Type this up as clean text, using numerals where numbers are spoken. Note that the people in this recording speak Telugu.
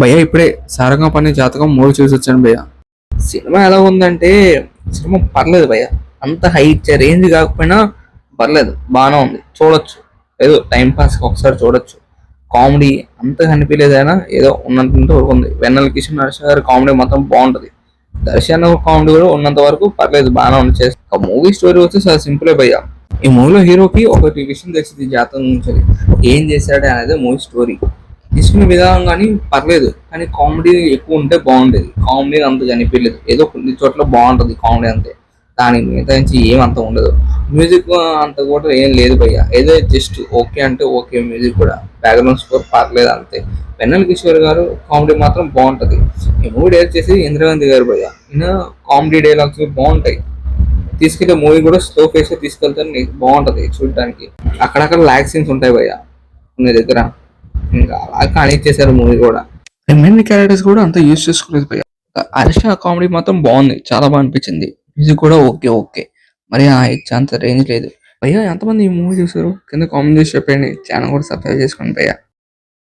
భయ్య ఇప్పుడే సారంగపాణి జాతకం మూవీ చూసి వచ్చాను భయ్య. సినిమా ఎలా ఉందంటే సినిమా పర్లేదు భయ్య. అంత హై ఇచ్చే రేంజ్ కాకపోయినా పర్లేదు, బాగానే ఉంది, చూడొచ్చు. ఏదో టైం పాస్ ఒకసారి చూడొచ్చు. కామెడీ అంత కనిపించలేదు అయినా ఏదో ఉన్నంత వరకు ఉంది. వెన్నెల కిషోర్ నరేష్ గారి కామెడీ మాత్రం బాగుంటది. దర్శన కామెడీ కూడా ఉన్నంత వరకు పర్లేదు, బాగానే ఉంది. చేస్తా మూవీ స్టోరీ వచ్చి చాలా సింపులే భయ్య. ఈ మూవీలో హీరోకి ఒకటి విషయం తెలిసింది జాతకం నుంచి, ఏం చేశాడు అనేది మూవీ స్టోరీ. తీసుకునే విధానం కానీ పర్లేదు, కానీ కామెడీ ఎక్కువ ఉంటే బాగుండేది. కామెడీ అంత కనిపించలేదు, ఏదో కొన్ని చోట్ల బాగుంటది కామెడీ అంతే. దానికి మిగతా నుంచి ఏమంత ఉండదు. మ్యూజిక్ అంత కూడా ఏం లేదు భయ్య. ఏదో జస్ట్ ఓకే అంటే ఓకే. మ్యూజిక్ కూడా బ్యాక్గ్రౌండ్ స్కోర్ పర్లేదు అంతే. వెన్నెల కిషోర్ గారు కామెడీ మాత్రం బాగుంటది. ఈ మూవీ డైరెక్ట్ చేసి ఇంద్రగాంధీ గారు భయ్య. ఈయన కామెడీ డైలాగ్స్ బాగుంటాయి. తీసుకెళ్లే మూవీ కూడా స్లో ఫేస్ తీసుకెళ్తే బాగుంటది చూడడానికి. అక్కడక్కడ లాగ్ సీన్స్ ఉంటాయి భయ్య మీ దగ్గర, ఇంకా అలా కనెక్ట్ చేశారు మూవీ కూడా. రిమైనింగ్ క్యారెక్టర్స్ కూడా అంత యూజ్ చేసుకోలేదు భయ్య. హర్ష కామెడీ మాత్రం బాగుంది, చాలా బాగా అనిపించింది. మ్యూజిక్ కూడా ఓకే ఓకే, మరి ఆ అంత రేంజ్ లేదు భయ్య. ఎంతమంది ఈ మూవీ చూసారు కింద కామెంట్ చేసి చెప్పండి. ఛానల్ కూడా సబ్స్క్రైబ్ చేసుకోండి భయ్య.